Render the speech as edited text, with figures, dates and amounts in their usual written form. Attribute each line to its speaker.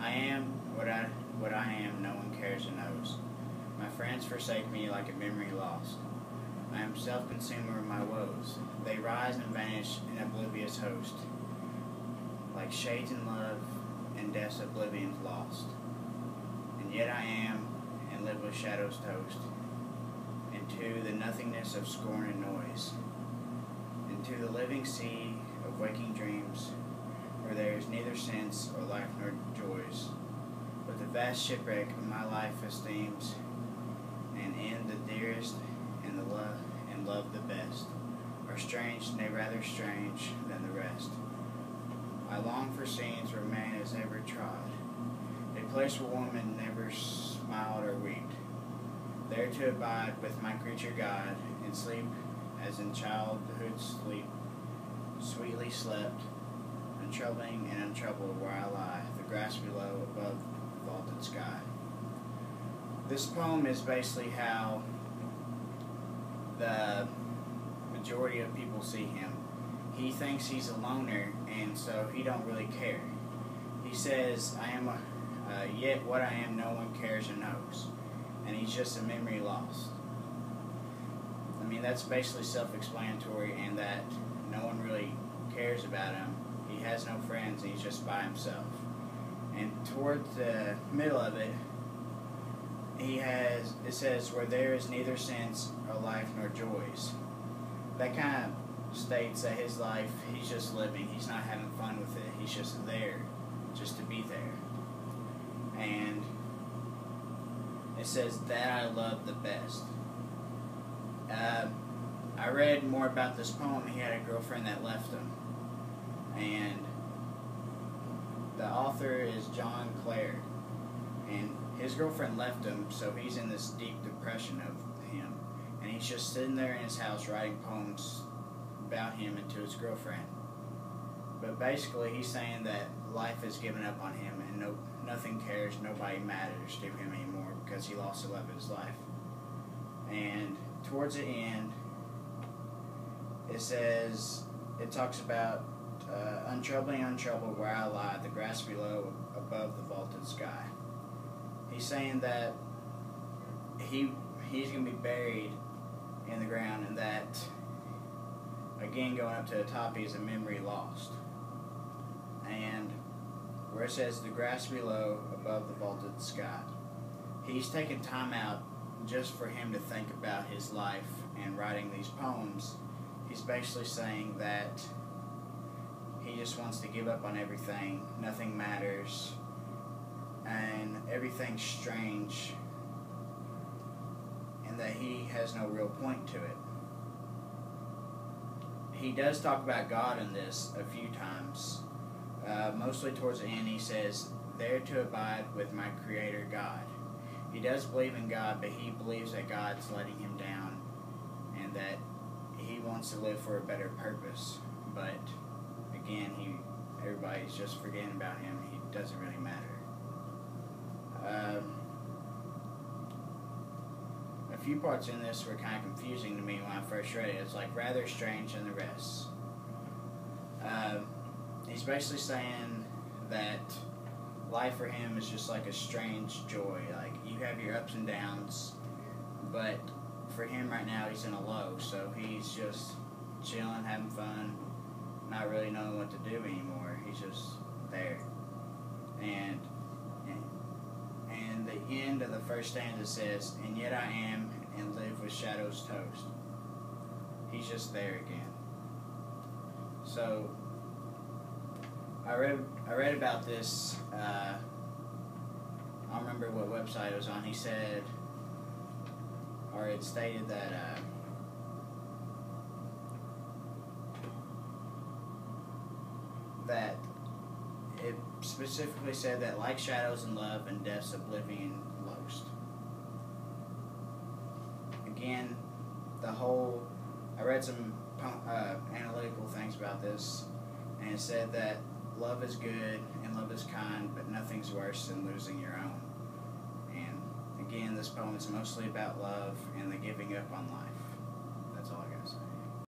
Speaker 1: I am what I am, no one cares or knows. My friends forsake me like a memory lost. I am self-consumer of my woes. They rise and vanish in oblivious host, like shades in love and death's oblivion's lost. And yet I am, and live with shadows toast, into the nothingness of scorn and noise, into the living sea of waking dreams, where there is neither sense or life nor joys, but the vast shipwreck of my life esteems, and in the dearest and the love the best, are strange, nay rather strange than the rest. I long for scenes where man has ever trod, a place where woman never smiled or wept, there to abide with my creature God, in sleep as in childhood sleep, sweetly slept, untroubling and untroubled where I lie, the grass below, above the vaulted sky. This poem is basically how the majority of people see him. He thinks he's a loner, and so he don't really care. He says, I am yet what I am no one cares or knows. And he's just a memory lost. I mean, that's basically self-explanatory, and that no one really cares about him. He has no friends, and he's just by himself. And towards the middle of it, it says, where there is neither sense or life nor joys. That kind of states that his life, he's just living. He's not having fun with it. He's just there, just to be there. And it says, that I love the best. I read more about this poem. He had a girlfriend that left him. And the author is John Clare. And his girlfriend left him, so he's in this deep depression of him. And he's just sitting there in his house writing poems about him and to his girlfriend. But basically, he's saying that life has given up on him, and nothing cares, nobody matters to him anymore because he lost the love of his life. And towards the end, it talks about untroubled where I lie, the grass below, above the vaulted sky. He's saying that he's going to be buried in the ground, and that, again, going up to the top, he's a memory lost. And where it says the grass below, above the vaulted sky, he's taken time out just for him to think about his life and writing these poems. He's basically saying that he just wants to give up on everything, nothing matters, and everything's strange, and that he has no real point to it. He does talk about God in this a few times. Mostly towards the end, he says, there to abide with my Creator God. He does believe in God, but he believes that God's letting him down, and that he wants to live for a better purpose. But again, everybody's just forgetting about him. He doesn't really matter. A few parts in this were kind of confusing to me when I first read it. It's like rather strange than the rest. He's basically saying that life for him is just like a strange joy. Like, you have your ups and downs, but for him right now, he's in a low, so he's just chilling, having fun, not really knowing what to do anymore. He's just there. And the end of the first stanza says, and yet I am, and live with shadows toast. He's just there again. So I read about this. I don't remember what website it was on. He said, or it stated that that it specifically said that like shadows in love and death's oblivion lost. Again, I read some analytical things about this, and it said that love is good and love is kind, but nothing's worse than losing your own. And again, this poem is mostly about love and the giving up on life.